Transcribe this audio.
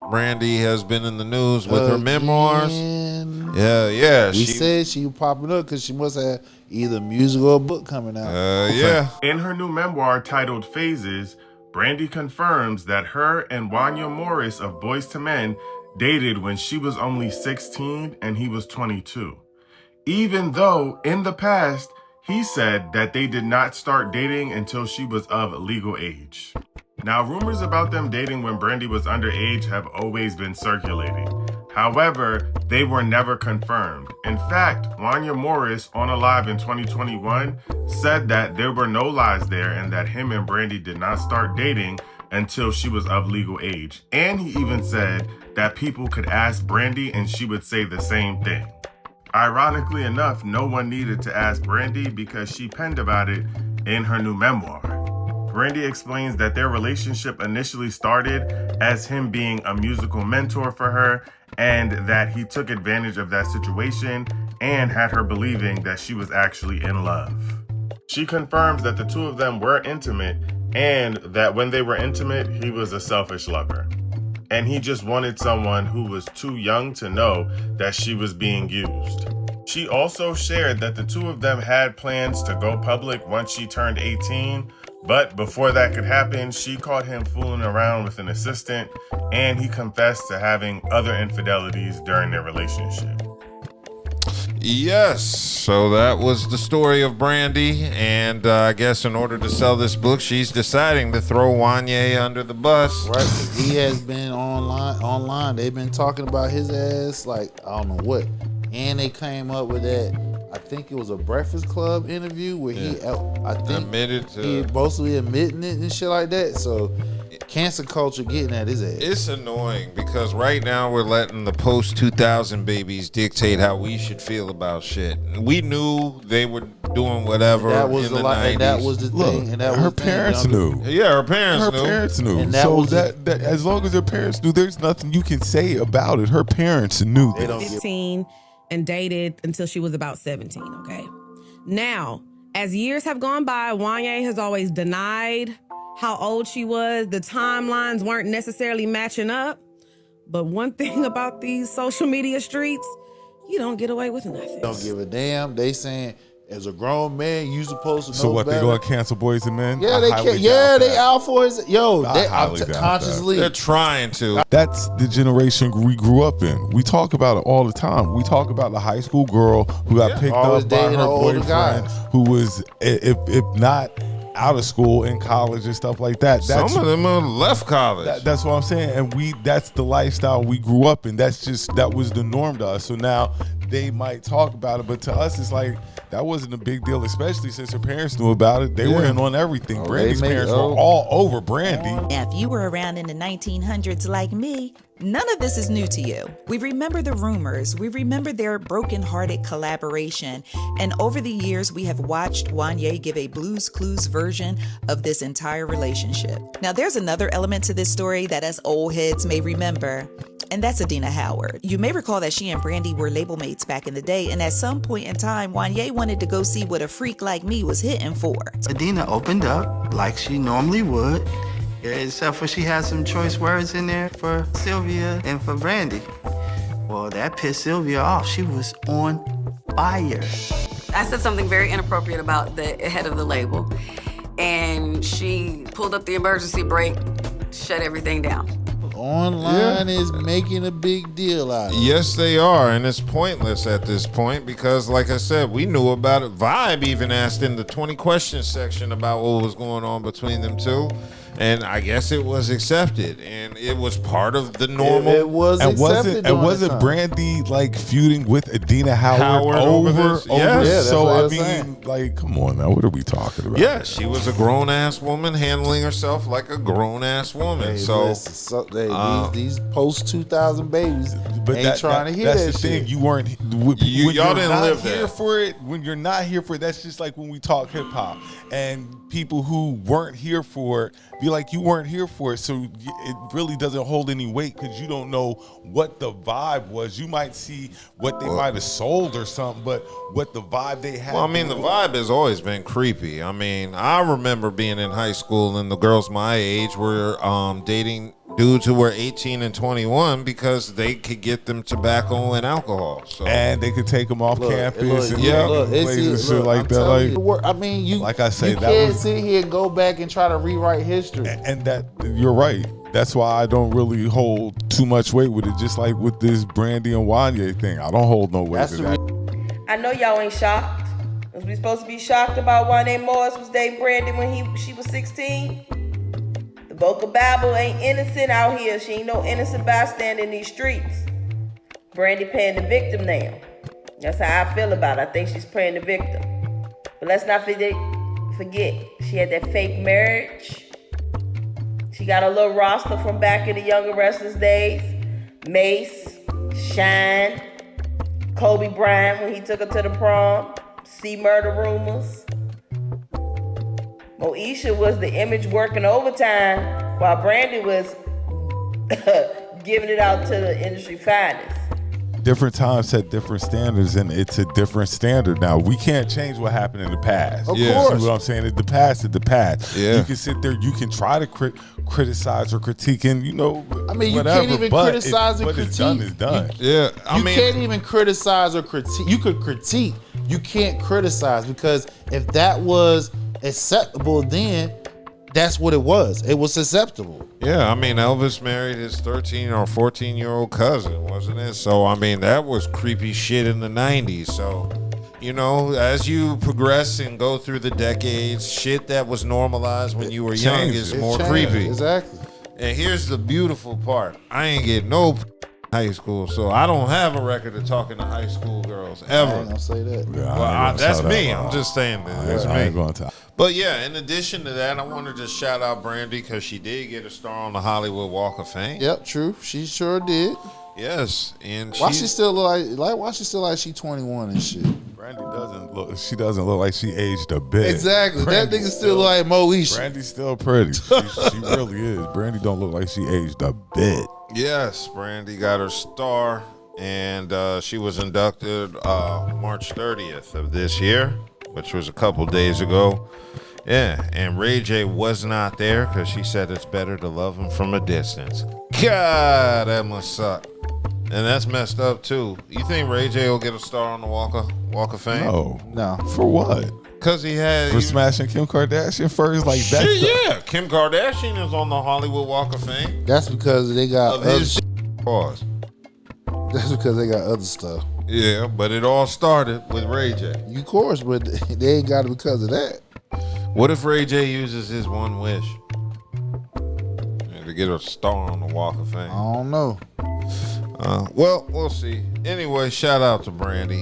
Brandy has been in the news with her memoirs. Yeah. She said she was popping up because she must have either music or a book coming out. Yeah. In her new memoir titled Phases, Brandy confirms that her and Wanya Morris of Boyz II Men dated when she was only 16 and he was 22. Even though in the past, he said that they did not start dating until she was of legal age. Now, rumors about them dating when Brandy was underage have always been circulating. However, they were never confirmed. In fact, Wanya Morris on Alive in 2021 said that there were no lies there and that him and Brandy did not start dating until she was of legal age. And he even said that people could ask Brandy and she would say the same thing. Ironically enough, no one needed to ask Brandy because she penned about it in her new memoir. Brandy explains that their relationship initially started as him being a musical mentor for her and that he took advantage of that situation and had her believing that she was actually in love. She confirms that the two of them were intimate and that when they were intimate, he was a selfish lover. And he just wanted someone who was too young to know that she was being used. She also shared that the two of them had plans to go public once she turned 18, but before that could happen, she caught him fooling around with an assistant, and he confessed to having other infidelities during their relationship. Yes, so that was the story of Brandy, and I guess in order to sell this book, she's deciding to throw Wanya under the bus. Right, he has been online. They've been talking about his ass like I don't know what, and they came up with that. I think it was a Breakfast Club interview where he admitted to he mostly admitting it and shit like that. So cancer culture getting at his ass. It's annoying because right now we're letting the post-2000 babies dictate how we should feel about shit. We knew they were doing whatever in the 90s. And that was the thing. And that her was parents knew. Yeah, her parents knew. And that so was that as long as her parents knew, there's nothing you can say about it. Her parents knew. They don't 15 and dated until she was about 17, okay? Now, as years have gone by, Wanya has always denied how old she was. The timelines weren't necessarily matching up. But one thing about these social media streets, you don't get away with nothing. Don't give a damn. They saying, as a grown man, you supposed to know So what, better. they gonna cancel Boyz II Men? Yeah, they out for it. Yo, they highly doubt consciously. They're trying to. That's the generation we grew up in. We talk about it all the time. We talk about the high school girl who got picked always up by dating her older boyfriend, guys. who was, if not out of school, in college and stuff like that. Some of them are left college. That's what I'm saying. And that's the lifestyle we grew up in. That was the norm to us. So now they might talk about it, but to us it's like that wasn't a big deal, especially since her parents knew about it. They were in on everything. Brandy's parents were all over Brandy. Now, if you were around in the 1900s like me, none of this is new to you. We remember the rumors. We remember their broken-hearted collaboration. And over the years, we have watched Wanya give a Blue's Clues version of this entire relationship. Now, there's another element to this story that us old heads may remember, and that's Adina Howard. You may recall that she and Brandy were label mates back in the day, and at some point in time, Wanya wanted to go see what a freak like me was hitting for. Adina opened up like she normally would, except for she had some choice words in there for Sylvia and for Brandy. Well, that pissed Sylvia off. She was on fire. I said something very inappropriate about the head of the label, and she pulled up the emergency brake, shut everything down. Online is making a big deal out of it. Yes, they are, and it's pointless at this point because, like I said, we knew about it. Vibe even asked in the 20 questions section about what was going on between them two, and I guess it was accepted, and it was part of the normal. It was accepted. And wasn't Brandy like feuding with Adina Howard over this? over Yes. Yeah, that's so what I I was mean, saying. like, come on now, what are we talking about? Yeah, she was a grown-ass woman handling herself like a grown-ass woman. Hey, so listen, these post-2000 babies But ain't trying to hear that's that the shit. thing. You weren't. y'all didn't live here there. for it. When you're not here for it, that's just like when we talk hip hop and people who weren't here for it be like, you weren't here for it, so it really doesn't hold any weight because you don't know what the vibe was. You might see what they might have sold or something, but what the vibe they had. Well, I mean, the vibe has always been creepy. I mean, I remember being in high school and the girls my age were dating dudes who were 18 and 21 because they could get them tobacco and alcohol. So And they could take them off campus and it's places and shit like I'm that. telling Like, you, I mean, you like I say, you that can't was- sit here and go back and try to rewrite history. and that you're right. That's why I don't really hold too much weight with it. Just like with this Brandy and Wanya thing, I don't hold no weight That's to the that. I know y'all ain't shocked. Was we supposed to be shocked about Wanya Morris was dating Brandy when she was 16? The Boca Babble ain't innocent out here. She ain't no innocent bystander in these streets. Brandy playing the victim now. That's how I feel about it. I think she's playing the victim. But let's not forget, she had that fake marriage. She got a little roster from back in the Younger Restless days. Mace, Shine, Kobe Bryant when he took her to the prom. See murder rumors. Moesha was the image working overtime while Brandy was giving it out to the industry finest. Different times set different standards, and it's a different standard now. We can't change what happened in the past. Of See course. what I'm saying? The past is the past. Yeah. You can sit there, you can try to criticize or critique, and I mean, you whatever, can't even but criticize and what critique. is done is done. yeah, I You mean, can't even criticize or critique. You could critique. You can't criticize because if that was acceptable, then that's what it was. It was acceptable. yeah, I mean, Elvis married his 13 or 14-year-old cousin, wasn't it? So, I mean, that was creepy shit in the 90s. So, you know, as you progress and go through the decades, shit that was normalized when you were young changes. is It more changed. creepy. Exactly. And here's the beautiful part. I ain't get no high school, so I don't have a record of talking to high school girls I ever. ain't gonna say that. Yeah, Well, I ain't gonna that's tell me. that. I'm just saying that's I ain't me. going to. But yeah, in addition to that, I wanted to shout out Brandy because she did get a star on the Hollywood Walk of Fame. Yep, true. She sure did. Yes, and Why she still look like? Why she still like she 21 and shit? Brandy doesn't look. She doesn't look like she aged a bit. Exactly. That Brandy's nigga still look like Moesha. Brandy's still pretty. She really is. Brandy don't look like she aged a bit. Yes, Brandy got her star, and she was inducted March 30th of this year, which was a couple days ago. Yeah, and Ray J was not there because she said it's better to love him from a distance. God, that must suck. And that's messed up too. You think Ray J will get a star on the Walk of Fame? No. For what? Because he had... For smashing Kim Kardashian first? Like, that's Shit, the, yeah. Kim Kardashian is on the Hollywood Walk of Fame. That's because they got Of other. his pause. That's because they got other stuff. Yeah, but it all started with Ray J. Of course, but they ain't got it because of that. What if Ray J uses his one wish? Yeah, to get a star on the Walk of Fame. I don't know. Well, we'll see. Anyway, shout out to Brandy.